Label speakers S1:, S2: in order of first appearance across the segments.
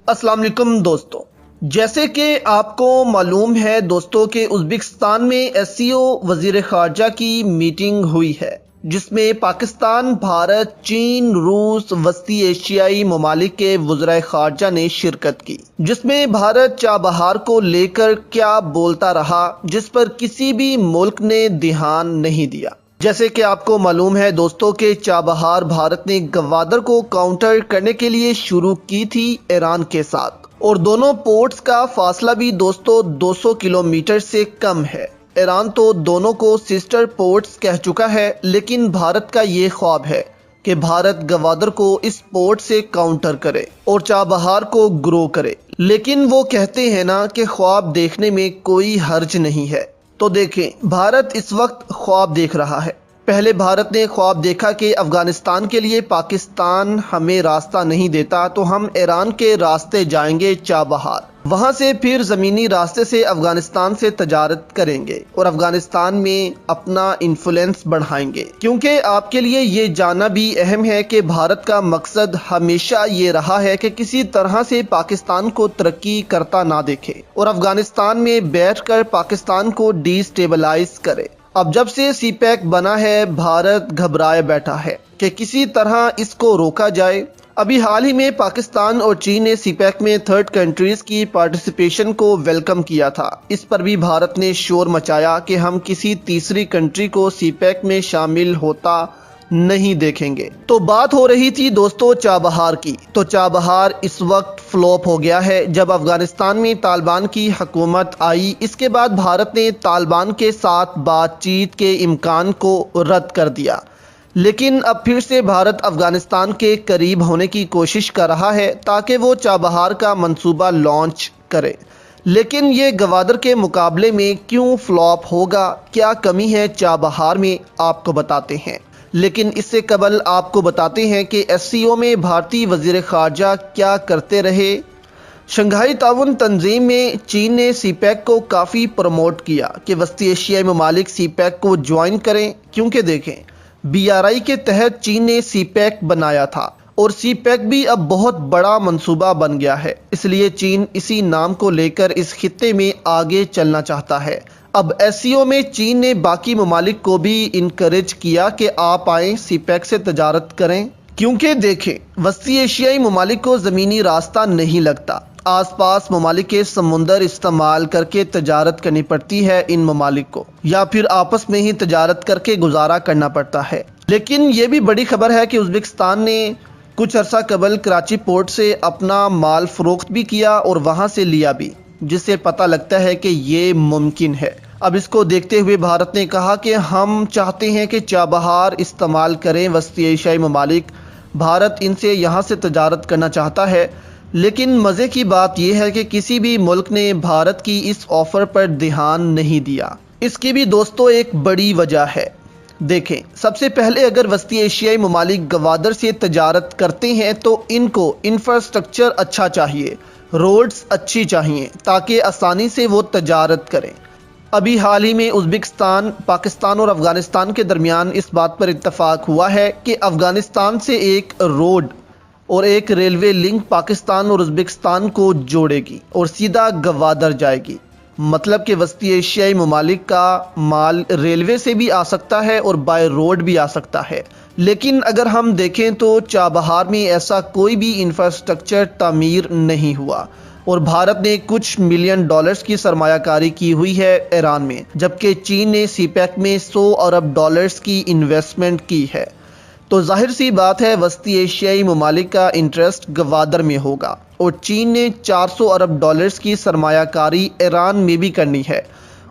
S1: अस्सलाम वालेकुम दोस्तों, जैसे कि आपको मालूम है दोस्तों कि उज़्बेकिस्तान में एससीओ वज़ीर ख़ारजा की मीटिंग हुई है जिसमें पाकिस्तान, भारत, चीन, रूस, वस्ती एशियाई ममालिक के वज़राए ख़ारजा ने शिरकत की, जिसमें भारत चाबहार को लेकर क्या बोलता रहा जिस पर किसी भी मुल्क ने ध्यान नहीं दिया। जैसे कि आपको मालूम है दोस्तों कि चाबहार भारत ने गवादर को काउंटर करने के लिए शुरू की थी ईरान के साथ, और दोनों पोर्ट्स का फासला भी दोस्तों 200 किलोमीटर से कम है। ईरान तो दोनों को सिस्टर पोर्ट्स कह चुका है, लेकिन भारत का ये ख्वाब है कि भारत गवादर को इस पोर्ट से काउंटर करे और चाबहार को ग्रो करे। लेकिन वो कहते हैं ना कि ख्वाब देखने में कोई हर्ज नहीं है। तो देखें, भारत इस वक्त ख्वाब देख रहा है। पहले भारत ने ख्वाब देखा कि अफगानिस्तान के लिए पाकिस्तान हमें रास्ता नहीं देता तो हम ईरान के रास्ते जाएंगे चाबहार, वहां से फिर ज़मीनी रास्ते से अफगानिस्तान से तजारत करेंगे और अफगानिस्तान में अपना इन्फ्लुएंस बढ़ाएंगे। क्योंकि आपके लिए ये जानना भी अहम है कि भारत का मकसद हमेशा ये रहा है कि किसी तरह से पाकिस्तान को तरक्की करता ना देखे और अफगानिस्तान में बैठकर पाकिस्तान को डिस्टेबलाइज करे। अब जब से सीपैक बना है, भारत घबराए बैठा है कि किसी तरह इसको रोका जाए। अभी हाल ही में पाकिस्तान और चीन ने सीपैक में थर्ड कंट्रीज की पार्टिसिपेशन को वेलकम किया था। इस पर भी भारत ने शोर मचाया कि हम किसी तीसरी कंट्री को सीपैक में शामिल होता नहीं देखेंगे। तो बात हो रही थी दोस्तों चाबहार की, तो चाबहार इस वक्त फ्लॉप हो गया है। जब अफगानिस्तान में तालिबान की हुकूमत आई, इसके बाद भारत ने तालिबान के साथ बातचीत के इम्कान को रद्द कर दिया। लेकिन अब फिर से भारत अफगानिस्तान के करीब होने की कोशिश कर रहा है ताकि वो चाबहार का मंसूबा लॉन्च करे। लेकिन ये गवादर के मुकाबले में क्यों फ्लॉप होगा, क्या कमी है चाबहार में, आपको बताते हैं। लेकिन इससे कबल आपको बताते हैं कि एससीओ में भारतीय वज़ीर ख़ारजा क्या करते रहे। शंघाई ताउन तंजीम में चीन ने सीपैक को काफ़ी प्रमोट किया कि वस्ती एशियाई ममालिक सीपैक को ज्वाइन करें, क्योंकि देखें BRI के तहत चीन ने सीपैक बनाया था और सीपैक भी अब बहुत बड़ा मंसूबा बन गया है। इसलिए चीन इसी नाम को लेकर इस खित्ते में आगे चलना चाहता है। अब एससीओ में चीन ने बाकी ममालिक को भी इनकरेज किया कि आप आएँ सीपैक से तजारत करें, क्योंकि देखें वस्ती एशियाई ममालिक को ज़मीनी रास्ता नहीं लगता। आसपास ममालिक के समुंदर इस्तेमाल करके तजारत करनी पड़ती है इन ममालिक को, या फिर आपस में ही तजारत करके गुजारा करना पड़ता है। लेकिन ये भी बड़ी खबर है कि उज़्बेकिस्तान ने कुछ अरसा कबल कराची पोर्ट से अपना माल फरोख्त भी किया और वहाँ से लिया भी, जिससे पता लगता है कि ये मुमकिन है। अब इसको देखते हुए भारत ने कहा कि हम चाहते हैं कि चाबहार इस्तेमाल करें वस्ती एशियाई ममालिक। भारत इनसे यहाँ से तजारत करना चाहता है। लेकिन मज़े की बात यह है कि किसी भी मुल्क ने भारत की इस ऑफ़र पर ध्यान नहीं दिया। इसकी भी दोस्तों एक बड़ी वजह है। देखें, सबसे पहले अगर वस्ती एशियाई ममालिक गवादर से तजारत करते हैं तो इनको इंफ्रास्ट्रक्चर अच्छा चाहिए, रोड्स अच्छी चाहिए ताकि आसानी से वो तजारत करें। अभी हाल ही में उज़्बेकिस्तान, पाकिस्तान और अफ़गानिस्तान के दरमियान इस बात पर इत्तफाक हुआ है कि अफ़गानिस्तान से एक रोड और एक रेलवे लिंक पाकिस्तान और उज़्बेकिस्तान को जोड़ेगी और सीधा गवादर जाएगी। मतलब कि वस्ती एशियाई ममालिक का माल रेलवे से भी आ सकता है और बाय रोड भी आ सकता है। लेकिन अगर हम देखें तो चाबहार में ऐसा कोई भी इंफ्रास्ट्रक्चर तामीर नहीं हुआ और भारत ने कुछ मिलियन डॉलर्स की सरमायाकारी की हुई है ईरान में, जबकि चीन ने सीपैक में 100 अरब डॉलर्स की इन्वेस्टमेंट की है। तो जाहिर सी बात है वस्ती एशियाई ममालिक का इंटरेस्ट गवादर में होगा और चीन ने 400 अरब डॉलर्स की सरमायाकारी ईरान में भी करनी है,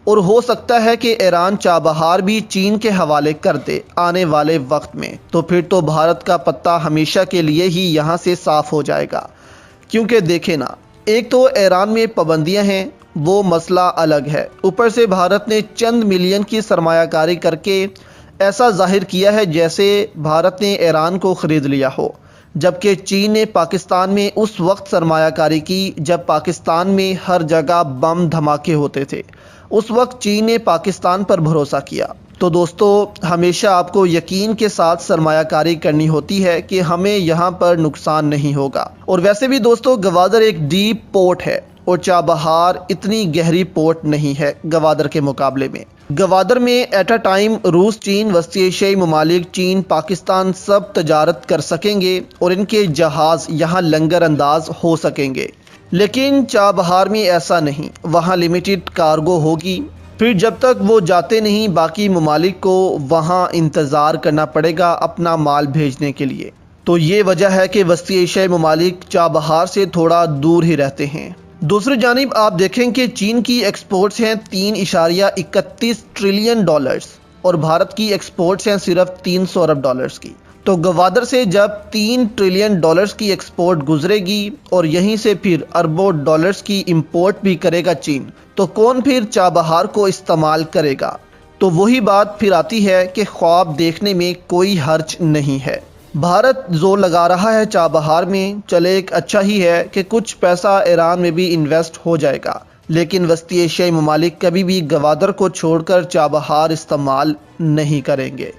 S1: और हो सकता है कि ईरान चाबहार भी चीन के हवाले कर दे आने वाले वक्त में। तो फिर तो भारत का पत्ता हमेशा के लिए ही यहाँ से साफ हो जाएगा। क्योंकि देखें ना, एक तो ईरान में पाबंदियाँ हैं, वो मसला अलग है। ऊपर से भारत ने चंद मिलियन की सरमायाकारी करके ऐसा जाहिर किया है जैसे भारत ने ईरान को ख़रीद लिया हो, जबकि चीन ने पाकिस्तान में उस वक्त सरमायाकारी की जब पाकिस्तान में हर जगह बम धमाके होते थे। उस वक्त चीन ने पाकिस्तान पर भरोसा किया تو دوستو ہمیشہ آپ کو یقین کے ساتھ سرمایہ کاری کرنی ہوتی ہے کہ ہمیں یہاں پر نقصان نہیں ہوگا۔ اور ویسے بھی دوستو گوادر ایک ڈیپ پورٹ ہے اور چابہار اتنی گہری پورٹ نہیں ہے گوادر کے مقابلے میں۔ گوادر میں ایٹ اے ٹائم روس، چین، وسطی ایشیائی ممالک، چین، پاکستان سب تجارت کر سکیں گے اور ان کے جہاز یہاں لنگر انداز ہو سکیں گے، لیکن چابہار میں ایسا نہیں۔ وہاں لمیٹڈ کارگو ہوگی، پھر جب تک وہ جاتے نہیں باقی ممالک کو وہاں انتظار کرنا پڑے گا اپنا مال بھیجنے کے لیے۔ تو یہ وجہ ہے کہ وسطی ایشیائی ممالک چابہار سے تھوڑا دور ہی رہتے ہیں۔ دوسری جانب آپ دیکھیں کہ چین کی ایکسپورٹس ہیں 3.31 ٹریلین ڈالرز اور بھارت کی ایکسپورٹس ہیں صرف 300 ارب ڈالرز کی۔ تو گوادر سے جب 3 ٹریلین ڈالرز کی ایکسپورٹ گزرے گی اور یہیں سے پھر اربوں ڈالرز کی امپورٹ بھی کرے گا چین، تو کون پھر چابہار کو استعمال کرے گا؟ تو وہی بات پھر آتی ہے کہ خواب دیکھنے میں کوئی حرج نہیں ہے۔ بھارت زور لگا رہا ہے چابہار میں، چلے ایک اچھا ہی ہے کہ کچھ پیسہ ایران میں بھی انویسٹ ہو جائے گا، لیکن وسطی ایشیائی ممالک کبھی بھی گوادر کو چھوڑ کر چابہار استعمال نہیں کریں گے۔